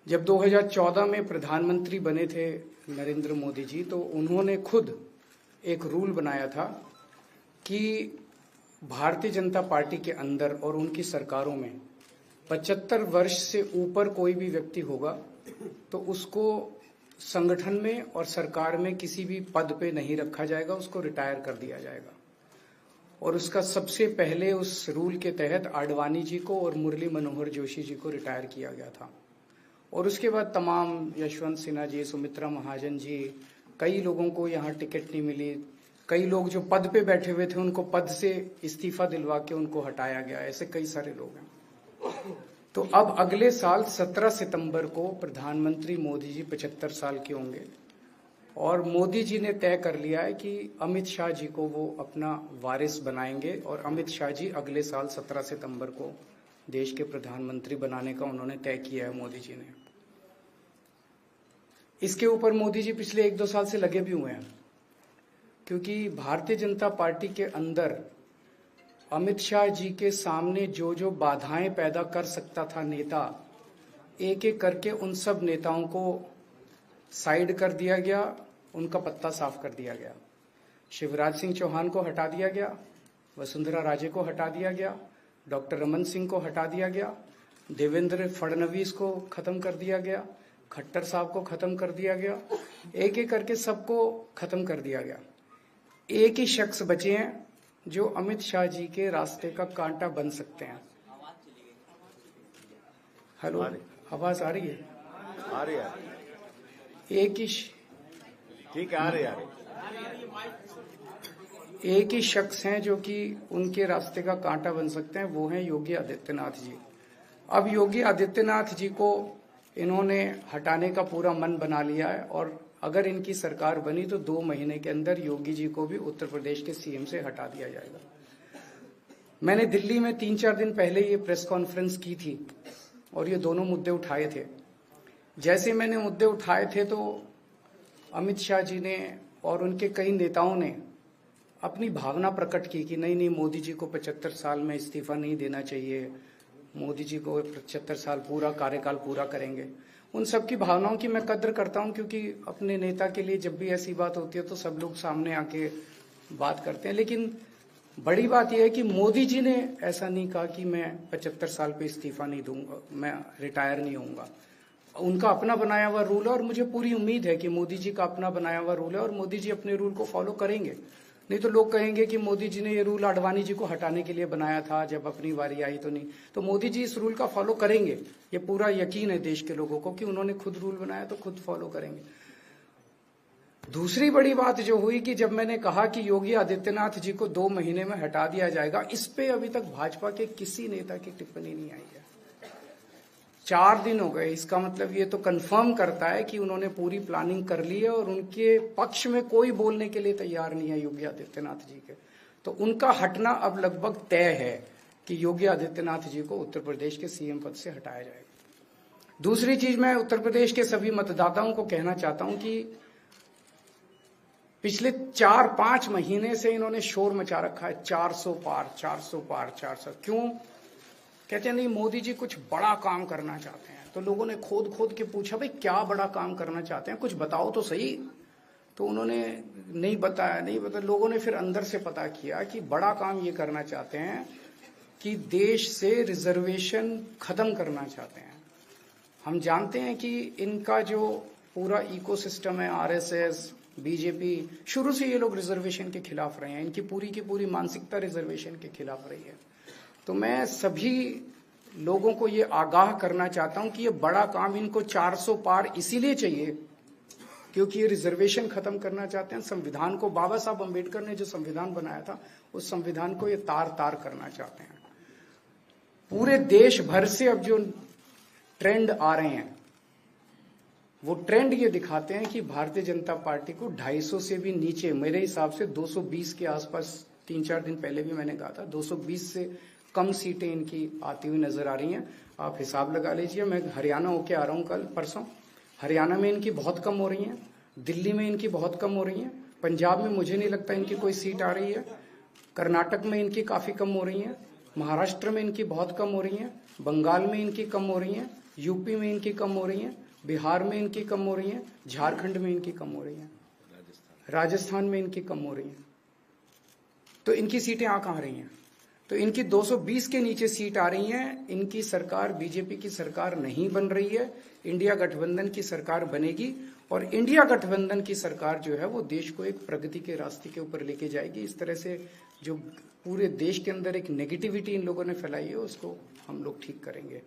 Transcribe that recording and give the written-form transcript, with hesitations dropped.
जब 2014 में प्रधानमंत्री बने थे नरेंद्र मोदी जी, तो उन्होंने खुद एक रूल बनाया था कि भारतीय जनता पार्टी के अंदर और उनकी सरकारों में 75 वर्ष से ऊपर कोई भी व्यक्ति होगा तो उसको संगठन में और सरकार में किसी भी पद पे नहीं रखा जाएगा, उसको रिटायर कर दिया जाएगा। और उसका सबसे पहले उस रूल के तहत आडवाणी जी को और मुरली मनोहर जोशी जी को रिटायर किया गया था। और उसके बाद तमाम यशवंत सिन्हा जी, सुमित्रा महाजन जी, कई लोगों को यहाँ टिकट नहीं मिली, कई लोग जो पद पे बैठे हुए थे उनको पद से इस्तीफा दिलवा के उनको हटाया गया, ऐसे कई सारे लोग हैं। तो अब अगले साल 17 सितंबर को प्रधानमंत्री मोदी जी 75 साल के होंगे और मोदी जी ने तय कर लिया है कि अमित शाह जी को वो अपना वारिस बनाएंगे और अमित शाह जी अगले साल 17 सितंबर को देश के प्रधानमंत्री बनाने का उन्होंने तय किया है मोदी जी ने। इसके ऊपर मोदी जी पिछले 1-2 साल से लगे भी हुए हैं, क्योंकि भारतीय जनता पार्टी के अंदर अमित शाह जी के सामने जो जो बाधाएं पैदा कर सकता था नेता, एक एक करके उन सब नेताओं को साइड कर दिया गया, उनका पत्ता साफ कर दिया गया। शिवराज सिंह चौहान को हटा दिया गया, वसुंधरा राजे को हटा दिया गया, डॉक्टर रमन सिंह को हटा दिया गया, देवेंद्र फडणवीस को खत्म कर दिया गया, खट्टर साहब को खत्म कर दिया गया, एक एक करके सबको खत्म कर दिया गया। एक ही शख्स बचे हैं जो अमित शाह जी के रास्ते का कांटा बन सकते हैं। हेलो, आवाज आ रही है? आ रही है। एक ही ठीक है, आ रही है। एक ही शख्स हैं जो कि उनके रास्ते का कांटा बन सकते हैं, वो हैं योगी आदित्यनाथ जी। अब योगी आदित्यनाथ जी को इन्होंने हटाने का पूरा मन बना लिया है और अगर इनकी सरकार बनी तो 2 महीने के अंदर योगी जी को भी उत्तर प्रदेश के सीएम से हटा दिया जाएगा। मैंने दिल्ली में 3-4 दिन पहले ये प्रेस कॉन्फ्रेंस की थी और ये दोनों मुद्दे उठाए थे। जैसे मैंने मुद्दे उठाए थे तो अमित शाह जी ने और उनके कई नेताओं ने अपनी भावना प्रकट की कि नहीं नहीं, मोदी जी को 75 साल में इस्तीफा नहीं देना चाहिए, मोदी जी को 75 साल पूरा कार्यकाल पूरा करेंगे। उन सब की भावनाओं की मैं कद्र करता हूं, क्योंकि अपने नेता के लिए जब भी ऐसी बात होती है तो सब लोग सामने आके बात करते हैं। लेकिन बड़ी बात यह है कि मोदी जी ने ऐसा नहीं कहा कि मैं 75 साल पे इस्तीफा नहीं दूंगा, मैं रिटायर नहीं होऊंगा। उनका अपना बनाया हुआ रूल है और मुझे पूरी उम्मीद है कि मोदी जी का अपना बनाया हुआ रूल है और मोदी जी अपने रूल को फॉलो करेंगे। नहीं तो लोग कहेंगे कि मोदी जी ने ये रूल आडवाणी जी को हटाने के लिए बनाया था, जब अपनी बारी आई तो नहीं। तो मोदी जी इस रूल का फॉलो करेंगे, ये पूरा यकीन है देश के लोगों को कि उन्होंने खुद रूल बनाया तो खुद फॉलो करेंगे। दूसरी बड़ी बात जो हुई कि जब मैंने कहा कि योगी आदित्यनाथ जी को 2 महीने में हटा दिया जाएगा, इस पे अभी तक भाजपा के किसी नेता की टिप्पणी नहीं आई है। 4 दिन हो गए। इसका मतलब ये तो कंफर्म करता है कि उन्होंने पूरी प्लानिंग कर ली है और उनके पक्ष में कोई बोलने के लिए तैयार नहीं है योगी आदित्यनाथ जी के। तो उनका हटना अब लगभग तय है कि योगी आदित्यनाथ जी को उत्तर प्रदेश के सीएम पद से हटाया जाएगा। दूसरी चीज, मैं उत्तर प्रदेश के सभी मतदाताओं को कहना चाहता हूं कि पिछले 4-5 महीने से इन्होंने शोर मचा रखा है, 400 पार 400 पार 400। क्यों? कहते हैं नहीं मोदी जी कुछ बड़ा काम करना चाहते हैं। तो लोगों ने खोद खोद के पूछा, भाई क्या बड़ा काम करना चाहते हैं, कुछ बताओ तो सही। तो उन्होंने नहीं बताया। लोगों ने फिर अंदर से पता किया कि बड़ा काम ये करना चाहते हैं कि देश से रिजर्वेशन खत्म करना चाहते हैं। हम जानते हैं कि इनका जो पूरा इकोसिस्टम है, आरएसएस, बीजेपी, शुरू से ये लोग रिजर्वेशन के खिलाफ रहे हैं। इनकी पूरी की पूरी मानसिकता रिजर्वेशन के खिलाफ रही है। तो मैं सभी लोगों को ये आगाह करना चाहता हूं कि ये बड़ा काम इनको 400 पार इसीलिए चाहिए क्योंकि ये रिजर्वेशन खत्म करना चाहते हैं। संविधान को, बाबा साहब अम्बेडकर ने जो संविधान बनाया था, उस संविधान को ये तार तार करना चाहते हैं। पूरे देश भर से अब जो ट्रेंड आ रहे हैं, वो ट्रेंड ये दिखाते हैं कि भारतीय जनता पार्टी को 250 से भी नीचे, मेरे हिसाब से 220 के आसपास, 3-4 दिन पहले भी मैंने कहा था, 220 से कम सीटें इनकी आती हुई नजर आ रही हैं। आप हिसाब लगा लीजिए। मैं हरियाणा होके आ रहा हूं कल परसों। हरियाणा में इनकी बहुत कम हो रही हैं, दिल्ली में इनकी बहुत कम हो रही हैं, पंजाब में मुझे नहीं लगता इनकी कोई सीट आ रही है, कर्नाटक में इनकी काफी कम हो रही हैं, महाराष्ट्र में इनकी बहुत कम हो रही हैं, बंगाल में इनकी कम हो रही हैं, यूपी में इनकी कम हो रही हैं, बिहार में इनकी कम हो रही हैं, झारखंड में इनकी कम हो रही हैं, राजस्थान में इनकी कम हो रही हैं। तो इनकी सीटें आ कहाँ रही हैं? तो इनकी 220 के नीचे सीट आ रही हैं। इनकी सरकार बीजेपी की सरकार नहीं बन रही है, इंडिया गठबंधन की सरकार बनेगी और इंडिया गठबंधन की सरकार जो है वो देश को एक प्रगति के रास्ते के ऊपर लेके जाएगी। इस तरह से जो पूरे देश के अंदर एक नेगेटिविटी इन लोगों ने फैलाई है उसको हम लोग ठीक करेंगे।